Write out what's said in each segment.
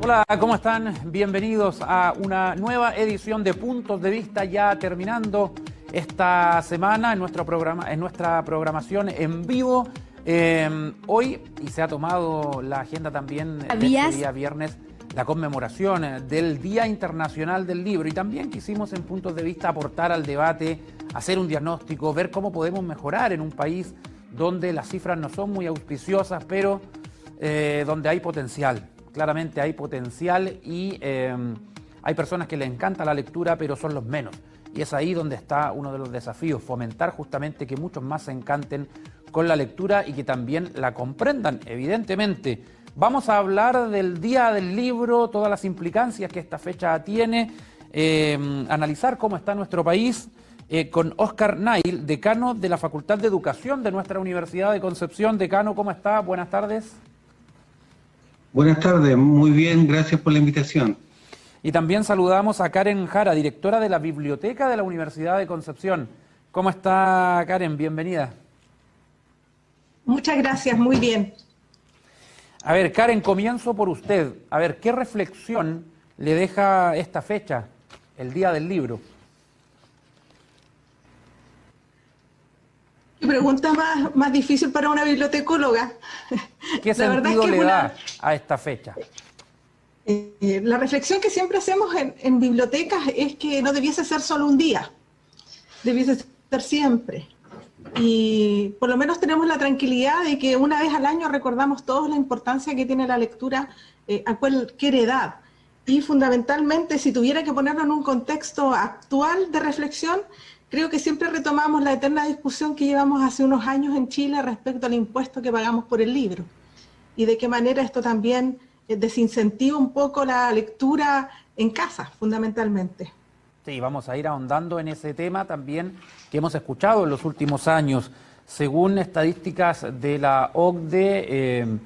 Hola, ¿cómo están? Bienvenidos a una nueva edición de Puntos de Vista, ya terminando esta semana en nuestra programación en vivo. Hoy, y se ha tomado la agenda también de este día viernes, la conmemoración del Día Internacional del Libro, y también quisimos en Puntos de Vista aportar al debate, hacer un diagnóstico, ver cómo podemos mejorar en un país donde las cifras no son muy auspiciosas, pero donde hay potencial. Claramente hay potencial y hay personas que les encanta la lectura, pero son los menos. Y es ahí donde está uno de los desafíos, fomentar justamente que muchos más se encanten con la lectura y que también la comprendan, evidentemente. Vamos a hablar del Día del Libro, todas las implicancias que esta fecha tiene, analizar cómo está nuestro país, con Óscar Nail, decano de la Facultad de Educación de nuestra Universidad de Concepción. Decano, ¿cómo está? Buenas tardes. Buenas tardes, muy bien, gracias por la invitación. Y también saludamos a Karen Jara, directora de la Biblioteca de la Universidad de Concepción. ¿Cómo está, Karen? Bienvenida. Muchas gracias, muy bien. A ver, Karen, comienzo por usted. A ver, ¿qué reflexión le deja esta fecha, el Día del Libro? Qué pregunta más difícil para una bibliotecóloga. ¿Qué sentido le da a esta fecha? La reflexión que siempre hacemos en bibliotecas es que no debiese ser solo un día, debiese ser siempre. Y por lo menos tenemos la tranquilidad de que una vez al año recordamos todos la importancia que tiene la lectura a cualquier edad. Y fundamentalmente, si tuviera que ponerlo en un contexto actual de reflexión, creo que siempre retomamos la eterna discusión que llevamos hace unos años en Chile respecto al impuesto que pagamos por el libro. Y de qué manera esto también desincentiva un poco la lectura en casa, fundamentalmente. Sí, vamos a ir ahondando en ese tema también que hemos escuchado en los últimos años. Según estadísticas de la OCDE,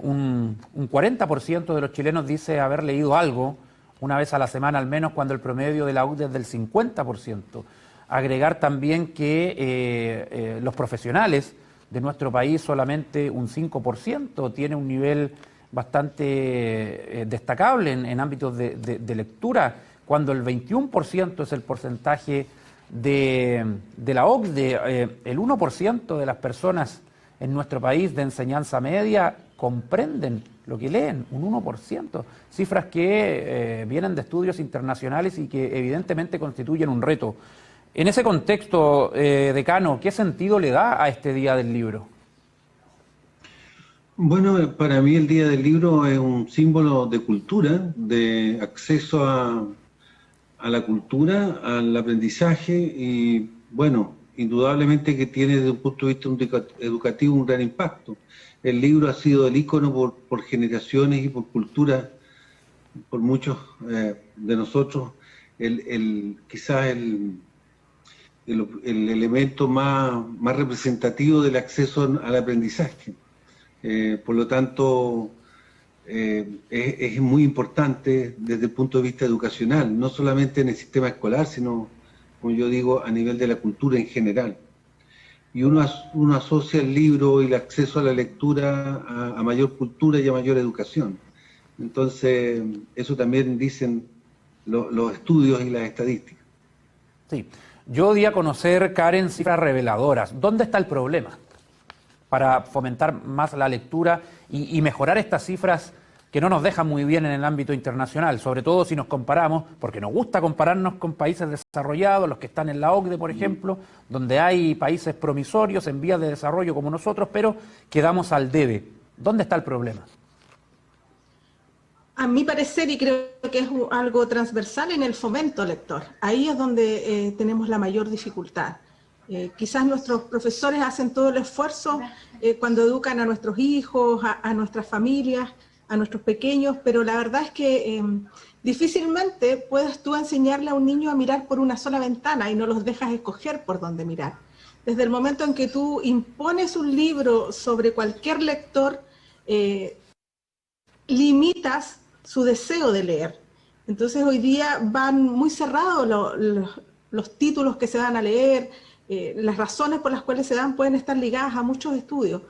un 40% de los chilenos dice haber leído algo una vez a la semana al menos, cuando el promedio de la OCDE es del 50%. Agregar también que los profesionales de nuestro país, solamente un 5% tiene un nivel bastante destacable en ámbitos de lectura, cuando el 21% es el porcentaje de la OCDE. El 1% de las personas en nuestro país de enseñanza media comprenden lo que leen, un 1%. Cifras que vienen de estudios internacionales y que evidentemente constituyen un reto. En ese contexto, decano, ¿qué sentido le da a este Día del Libro? Bueno, para mí el Día del Libro es un símbolo de cultura, de acceso a la cultura, al aprendizaje y, bueno, indudablemente que tiene desde un punto de vista educativo un gran impacto. El libro ha sido el ícono por generaciones y por cultura, por muchos de nosotros, quizás el elemento más representativo del acceso al aprendizaje. Por lo tanto, es muy importante desde el punto de vista educacional, no solamente en el sistema escolar, sino, como yo digo, a nivel de la cultura en general. Y uno asocia el libro y el acceso a la lectura a mayor cultura y a mayor educación. Entonces, eso también dicen los estudios y las estadísticas. Sí. Yo di a conocer, Karen, cifras reveladoras. ¿Dónde está el problema para fomentar más la lectura y mejorar estas cifras que no nos dejan muy bien en el ámbito internacional? Sobre todo si nos comparamos, porque nos gusta compararnos con países desarrollados, los que están en la OCDE, por ejemplo, donde hay países promisorios en vías de desarrollo como nosotros, pero quedamos al debe. ¿Dónde está el problema? A mi parecer, y creo que es algo transversal, en el fomento lector. Ahí es donde tenemos la mayor dificultad. Quizás nuestros profesores hacen todo el esfuerzo cuando educan a nuestros hijos, a nuestras familias, a nuestros pequeños, pero la verdad es que difícilmente puedes tú enseñarle a un niño a mirar por una sola ventana y no los dejas escoger por dónde mirar. Desde el momento en que tú impones un libro sobre cualquier lector, limitas su deseo de leer. Entonces hoy día van muy cerrados los títulos que se van a leer, las razones por las cuales se dan pueden estar ligadas a muchos estudios,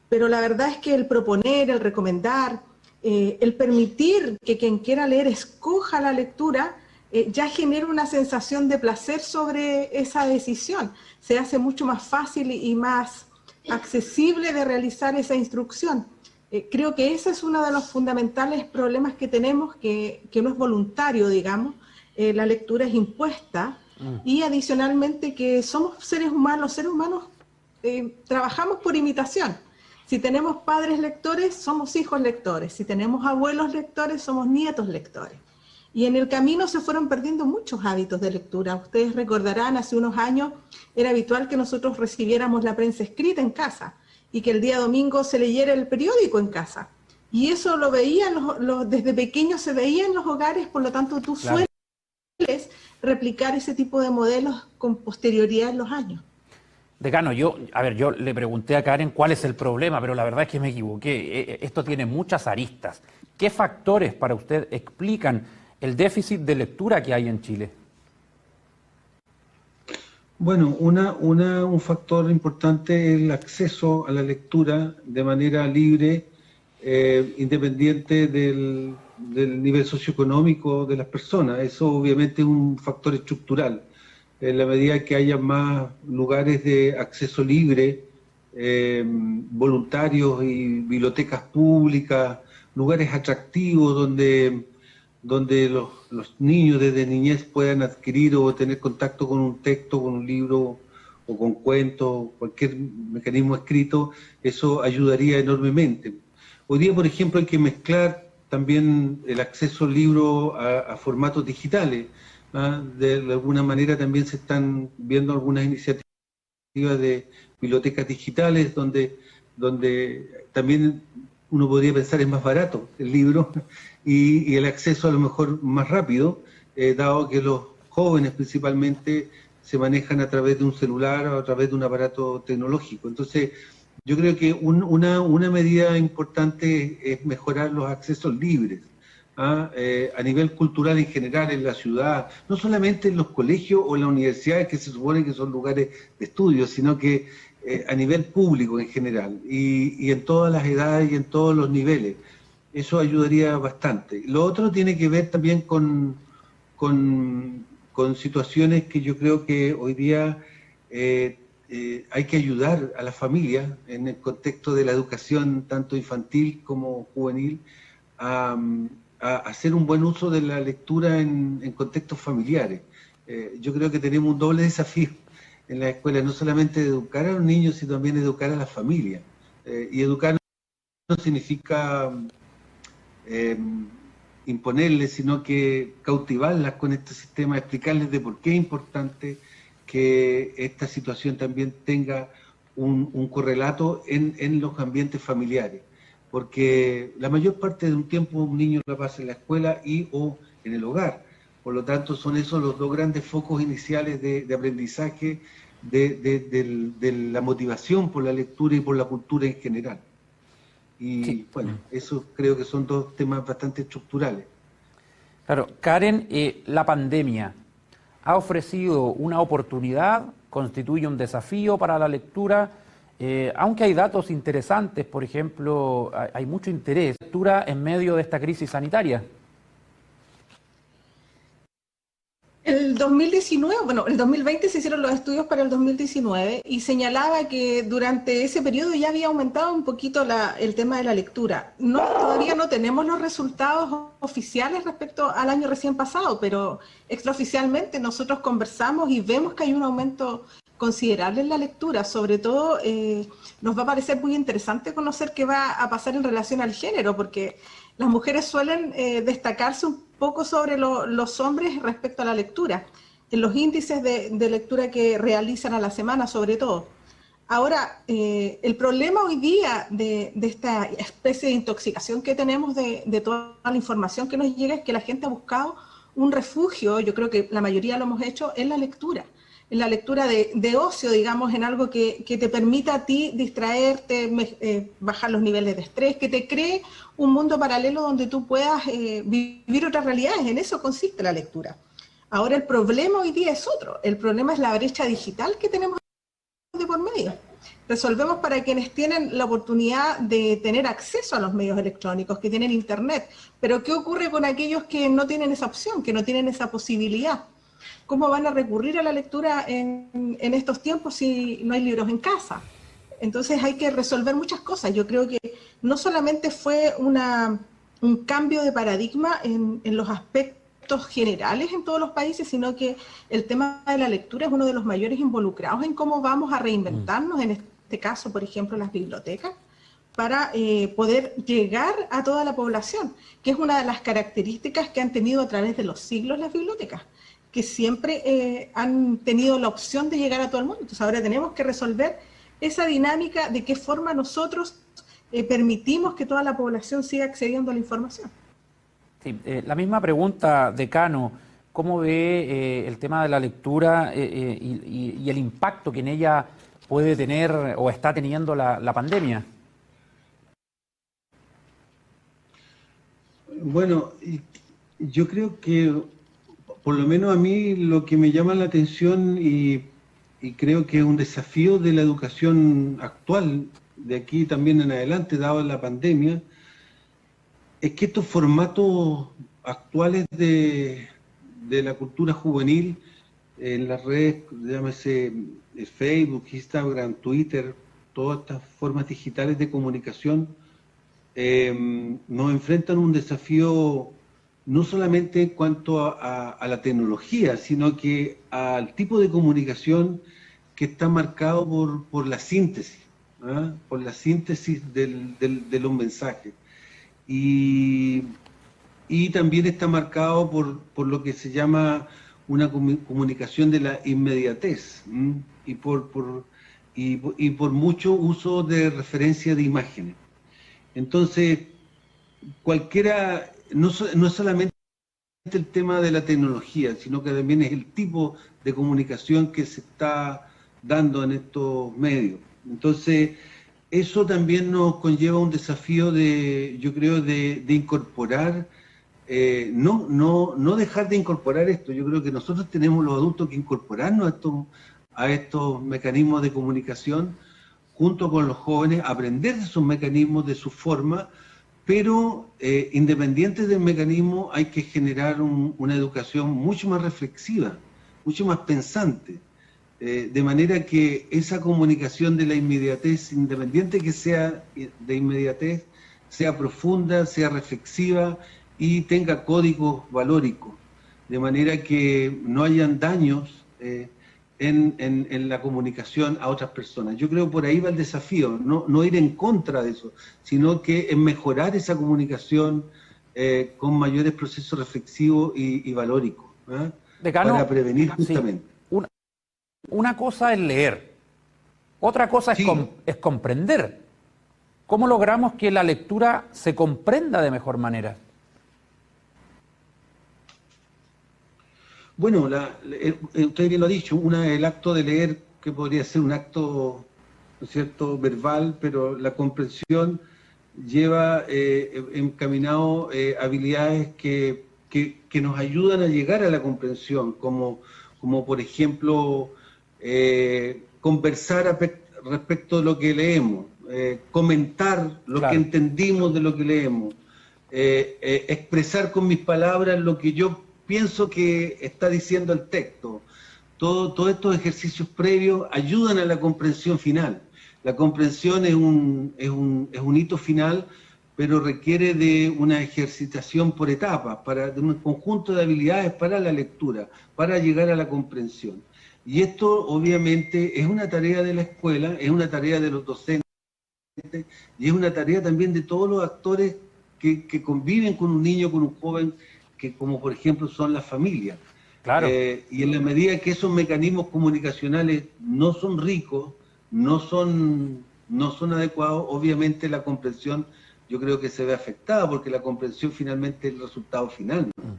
pero la verdad es que el proponer, el recomendar, el permitir que quien quiera leer escoja la lectura, ya genera una sensación de placer sobre esa decisión. Se hace mucho más fácil y más accesible de realizar esa instrucción. Creo que ese es uno de los fundamentales problemas que tenemos, que no es voluntario, digamos, la lectura es impuesta, y adicionalmente que somos seres humanos, los seres humanos trabajamos por imitación. Si tenemos padres lectores, somos hijos lectores. Si tenemos abuelos lectores, somos nietos lectores. Y en el camino se fueron perdiendo muchos hábitos de lectura. Ustedes recordarán, hace unos años era habitual que nosotros recibiéramos la prensa escrita en casa y que el día domingo se leyera el periódico en casa. Y eso lo veían, desde pequeños se veía en los hogares, por lo tanto tú sueles replicar ese tipo de modelos con posterioridad en los años. Decano, yo le pregunté a Karen cuál es el problema, pero la verdad es que me equivoqué. Esto tiene muchas aristas. ¿Qué factores para usted explican el déficit de lectura que hay en Chile? Bueno, un factor importante es el acceso a la lectura de manera libre, independiente del nivel socioeconómico de las personas. Eso obviamente es un factor estructural. En la medida que haya más lugares de acceso libre, voluntarios y bibliotecas públicas, lugares atractivos donde los niños desde niñez puedan adquirir o tener contacto con un texto, con un libro o con cuentos, cualquier mecanismo escrito, eso ayudaría enormemente. Hoy día, por ejemplo, hay que mezclar también el acceso al libro a formatos digitales. De alguna manera también se están viendo algunas iniciativas de bibliotecas digitales donde también uno podría pensar es más barato el libro y el acceso a lo mejor más rápido, dado que los jóvenes principalmente se manejan a través de un celular o a través de un aparato tecnológico. Entonces, yo creo que una medida importante es mejorar los accesos libres. A nivel cultural en general en la ciudad, no solamente en los colegios o en las universidades que se supone que son lugares de estudio, sino que a nivel público en general y en todas las edades y en todos los niveles. Eso ayudaría bastante. Lo otro tiene que ver también con situaciones que yo creo que hoy día hay que ayudar a las familias en el contexto de la educación tanto infantil como juvenil a hacer un buen uso de la lectura en contextos familiares. Yo creo que tenemos un doble desafío en la escuela, no solamente de educar a los niños, sino también de educar a las familias. Y educar no significa imponerles, sino que cautivarlas con este sistema, explicarles de por qué es importante que esta situación también tenga un correlato en los ambientes familiares. Porque la mayor parte de un tiempo un niño la pasa en la escuela y o en el hogar. Por lo tanto, son esos los dos grandes focos iniciales de aprendizaje de la motivación por la lectura y por la cultura en general. Y sí, bueno, eso creo que son dos temas bastante estructurales. Claro, Karen, la pandemia ha ofrecido una oportunidad, constituye un desafío para la lectura. Aunque hay datos interesantes, por ejemplo, hay mucho interés en lectura en medio de esta crisis sanitaria. El 2019, bueno, el 2020 se hicieron los estudios para el 2019 y señalaba que durante ese periodo ya había aumentado un poquito el tema de la lectura. Todavía no tenemos los resultados oficiales respecto al año recién pasado, pero extraoficialmente nosotros conversamos y vemos que hay un aumento considerable en la lectura. Sobre todo nos va a parecer muy interesante conocer qué va a pasar en relación al género, porque las mujeres suelen destacarse un poco sobre los hombres respecto a la lectura, en los índices de lectura que realizan a la semana sobre todo. Ahora, el problema hoy día de esta especie de intoxicación que tenemos de toda la información que nos llega es que la gente ha buscado un refugio, yo creo que la mayoría lo hemos hecho, en la lectura de ocio, digamos, en algo que te permita a ti distraerte, bajar los niveles de estrés, que te cree un mundo paralelo donde tú puedas vivir otras realidades. En eso consiste la lectura. Ahora el problema hoy día es otro. El problema es la brecha digital que tenemos de por medio. resolvemos para quienes tienen la oportunidad de tener acceso a los medios electrónicos, que tienen internet. Pero ¿qué ocurre con aquellos que no tienen esa opción, que no tienen esa posibilidad? ¿Cómo van a recurrir a la lectura en estos tiempos si no hay libros en casa? Entonces hay que resolver muchas cosas. Yo creo que no solamente fue un cambio de paradigma en los aspectos generales en todos los países, sino que el tema de la lectura es uno de los mayores involucrados en cómo vamos a reinventarnos, en este caso, por ejemplo, las bibliotecas, para poder llegar a toda la población, que es una de las características que han tenido a través de los siglos las bibliotecas, que siempre han tenido la opción de llegar a todo el mundo. Entonces ahora tenemos que resolver esa dinámica de qué forma nosotros permitimos que toda la población siga accediendo a la información. Sí, la misma pregunta, decano, ¿cómo ve el tema de la lectura y el impacto que en ella puede tener o está teniendo la pandemia? Bueno, yo creo que por lo menos a mí lo que me llama la atención y creo que es un desafío de la educación actual, de aquí también en adelante, dado la pandemia, es que estos formatos actuales de la cultura juvenil, en las redes, llámese Facebook, Instagram, Twitter, todas estas formas digitales de comunicación, nos enfrentan un desafío no solamente en cuanto a la tecnología, sino que al tipo de comunicación que está marcado por la síntesis, ¿ah? Por la síntesis de los mensajes. Y también está marcado por lo que se llama una comunicación de la inmediatez, y por mucho uso de referencia de imágenes. Entonces, no es solamente el tema de la tecnología, sino que también es el tipo de comunicación que se está dando en estos medios. Entonces, eso también nos conlleva un desafío yo creo, de incorporar, no dejar de incorporar esto. Yo creo que nosotros tenemos los adultos que incorporarnos a estos mecanismos de comunicación, junto con los jóvenes, aprender de esos mecanismos, de su forma, pero independiente del mecanismo hay que generar una educación mucho más reflexiva, mucho más pensante, de manera que esa comunicación de la inmediatez, independiente que sea de inmediatez, sea profunda, sea reflexiva y tenga códigos valóricos, de manera que no hayan daños en la comunicación a otras personas. Yo creo que por ahí va el desafío, no ir en contra de eso, sino que en mejorar esa comunicación con mayores procesos reflexivos y valóricos, Decano, para prevenir justamente. Sí. Una cosa es leer, otra cosa sí, es comprender. ¿Cómo logramos que la lectura se comprenda de mejor manera? Bueno, usted bien lo ha dicho, el acto de leer, que podría ser un acto, ¿no es cierto?, verbal, pero la comprensión lleva encaminado habilidades que nos ayudan a llegar a la comprensión, como por ejemplo, conversar respecto de lo que leemos, comentar lo que entendimos de lo que leemos, expresar con mis palabras lo que yo pienso que está diciendo el texto. Todos estos ejercicios previos ayudan a la comprensión final. La comprensión es un hito final, pero requiere de una ejercitación por etapas, de un conjunto de habilidades para la lectura, para llegar a la comprensión. Y esto obviamente es una tarea de la escuela, es una tarea de los docentes, y es una tarea también de todos los actores que conviven con un niño, con un joven, que como por ejemplo son las familias. Claro. Y en la medida que esos mecanismos comunicacionales no son ricos, no son adecuados, obviamente la comprensión yo creo que se ve afectada, porque la comprensión finalmente es el resultado final, ¿no?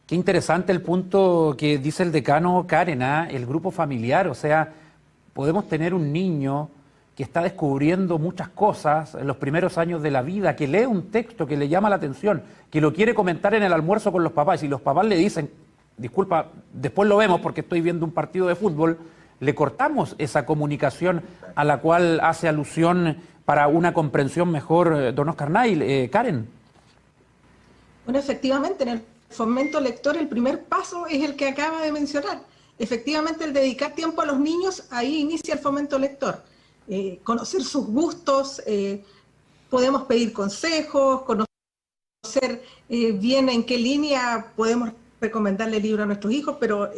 Qué interesante el punto que dice el decano Karen, el grupo familiar. O sea, podemos tener un niño que está descubriendo muchas cosas en los primeros años de la vida, que lee un texto que le llama la atención, que lo quiere comentar en el almuerzo con los papás, y los papás le dicen, disculpa, después lo vemos porque estoy viendo un partido de fútbol, le cortamos esa comunicación a la cual hace alusión para una comprensión mejor don Oscar Nail. Karen. Bueno, efectivamente, en el fomento lector el primer paso es el que acaba de mencionar. Efectivamente, el dedicar tiempo a los niños, ahí inicia el fomento lector. Conocer sus gustos, podemos pedir consejos, conocer bien en qué línea podemos recomendarle el libro a nuestros hijos, pero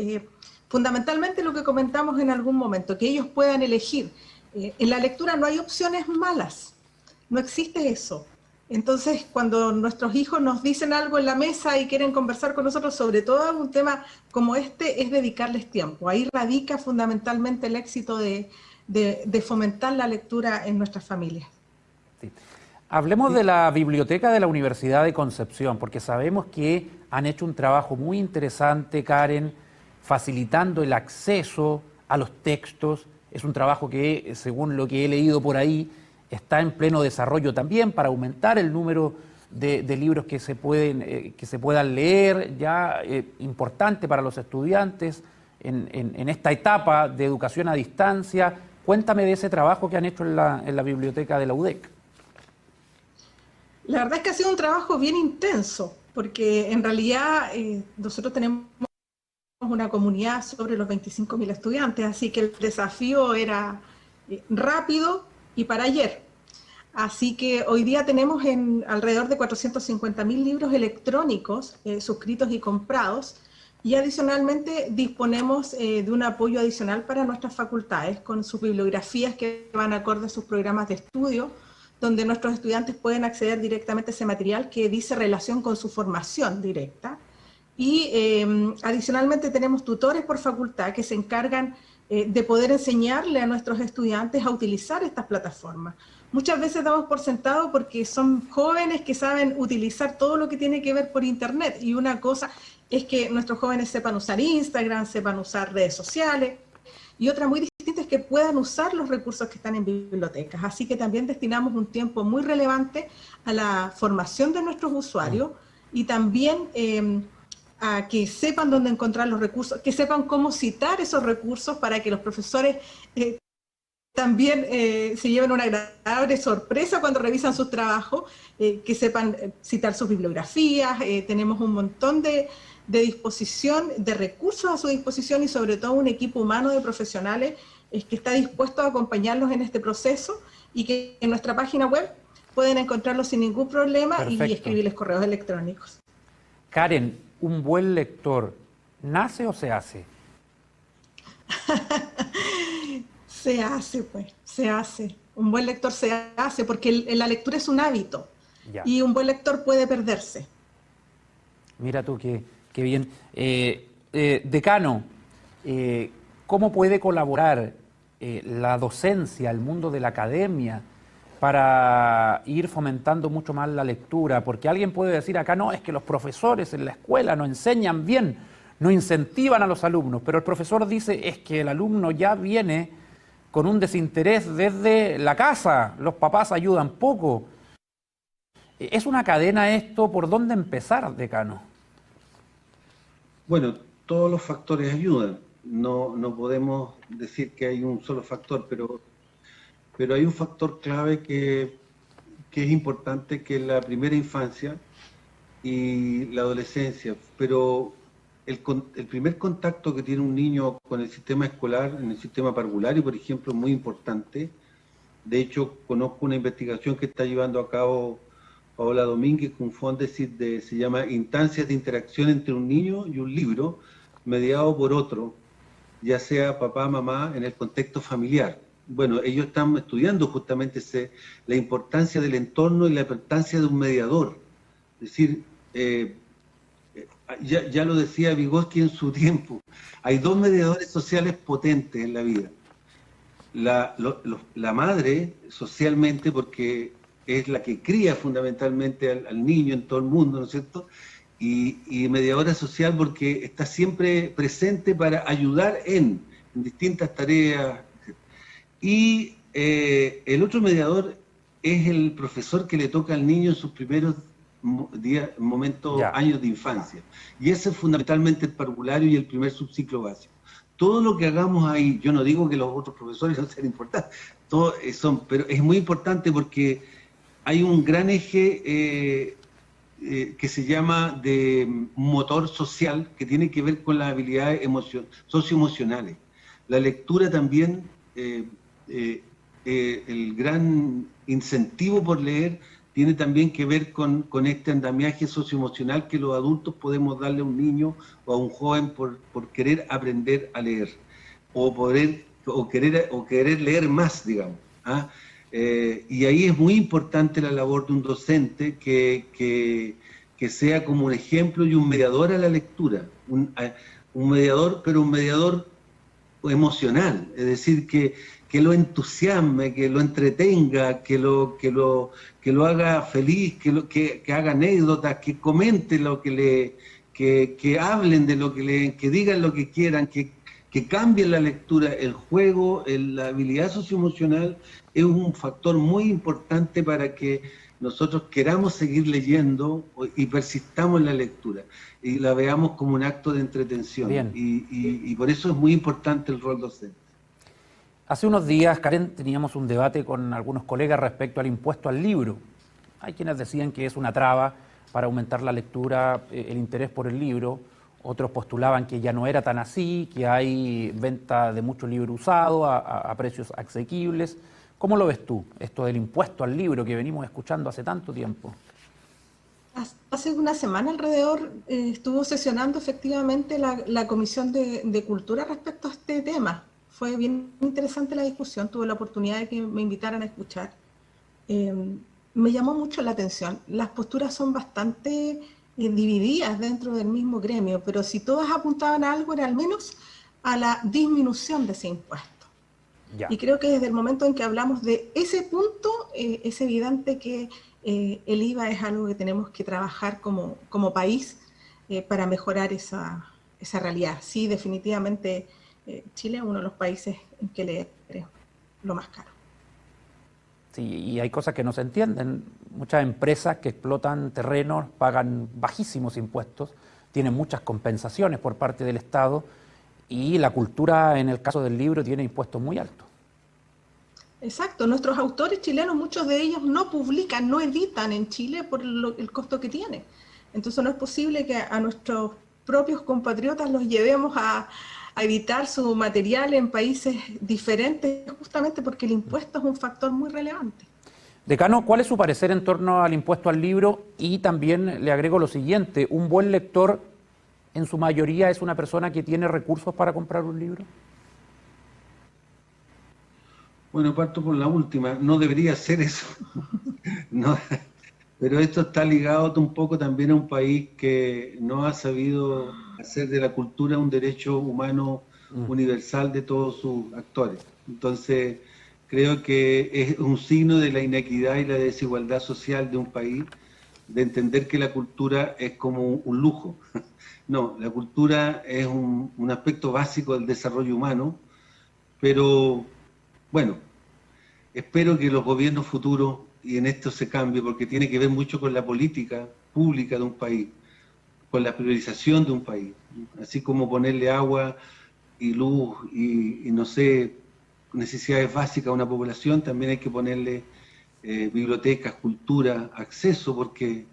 fundamentalmente lo que comentamos en algún momento, que ellos puedan elegir. En la lectura no hay opciones malas, no existe eso. Entonces, cuando nuestros hijos nos dicen algo en la mesa y quieren conversar con nosotros, sobre todo un tema como este, es dedicarles tiempo. Ahí radica fundamentalmente el éxito de fomentar la lectura en nuestras familias. Sí. Hablemos de la biblioteca de la Universidad de Concepción, porque sabemos que han hecho un trabajo muy interesante, Karen, facilitando el acceso a los textos. Es un trabajo que, según lo que he leído por ahí, está en pleno desarrollo también para aumentar el número de libros que se puedan leer, ya importante para los estudiantes en esta etapa de educación a distancia. Cuéntame de ese trabajo que han hecho en la biblioteca de la UDEC. La verdad es que ha sido un trabajo bien intenso, porque en realidad nosotros tenemos una comunidad sobre los 25.000 estudiantes, así que el desafío era rápido y para ayer. Así que hoy día tenemos alrededor de 450.000 libros electrónicos suscritos y comprados, y adicionalmente disponemos de un apoyo adicional para nuestras facultades con sus bibliografías que van acorde a sus programas de estudio, donde nuestros estudiantes pueden acceder directamente a ese material que dice relación con su formación directa. Y adicionalmente tenemos tutores por facultad que se encargan de poder enseñarle a nuestros estudiantes a utilizar estas plataformas. Muchas veces damos por sentado porque son jóvenes que saben utilizar todo lo que tiene que ver por internet, y una cosa es que nuestros jóvenes sepan usar Instagram, sepan usar redes sociales, y otra muy distinta es que puedan usar los recursos que están en bibliotecas. Así que también destinamos un tiempo muy relevante a la formación de nuestros usuarios y también a que sepan dónde encontrar los recursos, que sepan cómo citar esos recursos para que los profesores también se lleven una agradable sorpresa cuando revisan sus trabajos, que sepan citar sus bibliografías. Tenemos un montón de disposición, de recursos a su disposición, y sobre todo un equipo humano de profesionales que está dispuesto a acompañarlos en este proceso, y que en nuestra página web pueden encontrarlos sin ningún problema. Perfecto. Y escribirles correos electrónicos. Karen, ¿un buen lector nace o se hace? Se hace, pues, se hace. Un buen lector se hace porque la lectura es un hábito. Ya. Y un buen lector puede perderse. Mira tú qué bien. Decano, ¿cómo puede colaborar la docencia, el mundo de la academia, para ir fomentando mucho más la lectura? Porque alguien puede decir acá, no, es que los profesores en la escuela no enseñan bien, no incentivan a los alumnos, pero el profesor dice es que el alumno ya viene con un desinterés desde la casa, los papás ayudan poco. ¿Es una cadena esto? ¿Por dónde empezar, decano? Bueno, todos los factores ayudan. No podemos decir que hay un solo factor, pero hay un factor clave que es importante, que es la primera infancia y la adolescencia. Pero el primer contacto que tiene un niño con el sistema escolar, en el sistema parvulario, por ejemplo, es muy importante. De hecho, conozco una investigación que está llevando a cabo Paola Domínguez con Fondesit, se llama Instancias de interacción entre un niño y un libro, mediado por otro, ya sea papá, mamá, en el contexto familiar. Bueno, ellos están estudiando justamente la importancia del entorno y la importancia de un mediador. Es decir, ya lo decía Vygotsky en su tiempo, hay dos mediadores sociales potentes en la vida. La madre, socialmente, porque es la que cría fundamentalmente al niño en todo el mundo, ¿no es cierto? Y mediadora social porque está siempre presente para ayudar en distintas tareas. Y el otro mediador es el profesor que le toca al niño en sus primeros años de infancia. Y ese es fundamentalmente el parvulario y el primer subciclo básico. todo lo que hagamos ahí, yo no digo que los otros profesores no sean importantes, todos son, pero es muy importante porque hay un gran eje que se llama de motor social, que tiene que ver con las habilidades socioemocionales. La lectura también, el gran incentivo por leer, tiene también que ver con este andamiaje socioemocional que los adultos podemos darle a un niño o a un joven por querer aprender a leer, o querer leer más, digamos. ¿Ah? Y ahí es muy importante la labor de un docente que sea como un ejemplo y un mediador a la lectura, un mediador, pero un mediador emocional, es decir, que lo entusiasme, que lo entretenga, que lo haga feliz, que haga anécdotas, que comente lo que hablen de lo que digan lo que quieran, que cambien la lectura. El juego, la habilidad socioemocional es un factor muy importante para que nosotros queramos seguir leyendo y persistamos en la lectura y la veamos como un acto de entretención. Y por eso es muy importante el rol docente. Hace unos días, Karen, teníamos un debate con algunos colegas respecto al impuesto al libro. Hay quienes decían que es una traba para aumentar la lectura, el interés por el libro. Otros postulaban que ya no era tan así, que hay venta de mucho libro usado a precios asequibles. ¿Cómo lo ves tú, esto del impuesto al libro que venimos escuchando hace tanto tiempo? Hace una semana alrededor estuvo sesionando efectivamente la Comisión de Cultura respecto a este tema. Fue bien interesante la discusión, tuve la oportunidad de que me invitaran a escuchar. Me llamó mucho la atención. Las posturas son bastante divididas dentro del mismo gremio, pero si todas apuntaban a algo, era al menos a la disminución de ese impuesto. Ya. Y creo que desde el momento en que hablamos de ese punto, es evidente que el IVA es algo que tenemos que trabajar como país para mejorar esa realidad. Sí, definitivamente Chile es uno de los países en que leer es lo más caro. Sí, y hay cosas que no se entienden. Muchas empresas que explotan terrenos pagan bajísimos impuestos, tienen muchas compensaciones por parte del Estado, y la cultura, en el caso del libro, tiene impuestos muy altos. Exacto, nuestros autores chilenos, muchos de ellos no publican, no editan en Chile por el costo que tiene. Entonces no es posible que a nuestros propios compatriotas los llevemos a editar su material en países diferentes, justamente porque el impuesto es un factor muy relevante. Decano, ¿cuál es su parecer en torno al impuesto al libro? Y también le agrego lo siguiente, ¿un buen lector en su mayoría es una persona que tiene recursos para comprar un libro? Bueno, parto por la última, no debería ser eso. No, pero esto está ligado un poco también a un país que no ha sabido hacer de la cultura un derecho humano universal de todos sus actores. Entonces, creo que es un signo de la inequidad y la desigualdad social de un país, de entender que la cultura es como un lujo. No, la cultura es un aspecto básico del desarrollo humano, pero bueno, espero que los gobiernos futuros, y en esto se cambie, porque tiene que ver mucho con la política pública de un país, con la priorización de un país, así como ponerle agua y luz y no sé, necesidades básicas a una población, también hay que ponerle bibliotecas, cultura, acceso, porque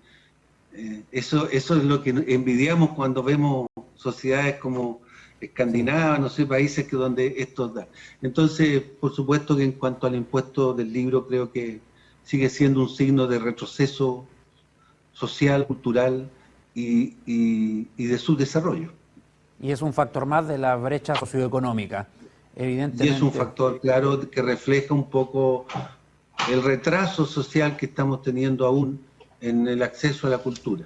eso es lo que envidiamos cuando vemos sociedades como Escandinavia, no sé, países que donde esto da. Entonces, por supuesto que en cuanto al impuesto del libro, creo que sigue siendo un signo de retroceso social, cultural y de su desarrollo. Y es un factor más de la brecha socioeconómica, evidentemente. Y es un factor, claro, que refleja un poco el retraso social que estamos teniendo aún en el acceso a la cultura.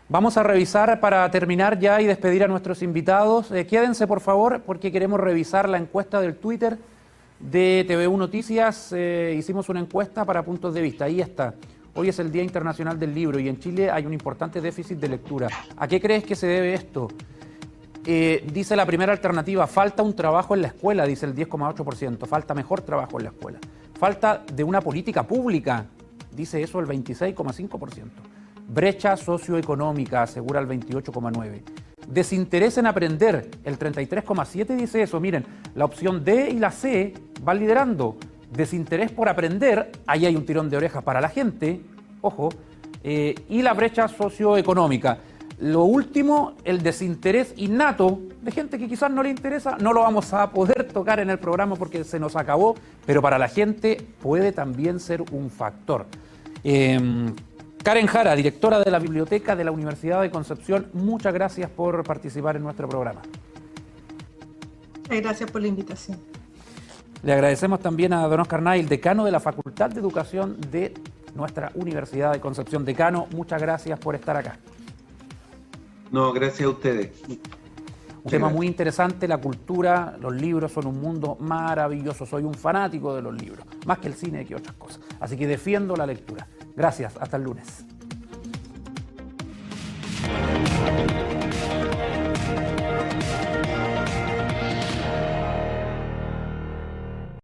Vamos a revisar para terminar ya y despedir a nuestros invitados. Quédense, por favor, porque queremos revisar la encuesta del Twitter de TVU Noticias. Hicimos una encuesta para puntos de vista. Ahí está. Hoy es el Día Internacional del Libro y en Chile hay un importante déficit de lectura. ¿A qué crees que se debe esto? Dice la primera alternativa, falta un trabajo en la escuela, dice el 10,8%. Falta mejor trabajo en la escuela. Falta de una política pública, dice eso el 26,5%. Brecha socioeconómica, asegura el 28,9%. Desinterés en aprender, el 33,7% dice eso. Miren, la opción D y la C van liderando. Desinterés por aprender, ahí hay un tirón de orejas para la gente, ojo, y la brecha socioeconómica. Lo último, el desinterés innato de gente que quizás no le interesa, no lo vamos a poder tocar en el programa porque se nos acabó, pero para la gente puede también ser un factor. Karen Jara, directora de la Biblioteca de la Universidad de Concepción, muchas gracias por participar en nuestro programa. Gracias por la invitación. Le agradecemos también a don Oscar Nail, decano de la Facultad de Educación de nuestra Universidad de Concepción. Decano, muchas gracias por estar acá. No, gracias a ustedes. Un tema muy interesante, la cultura, los libros son un mundo maravilloso. Soy un fanático de los libros, más que el cine que otras cosas. Así que defiendo la lectura. Gracias, hasta el lunes.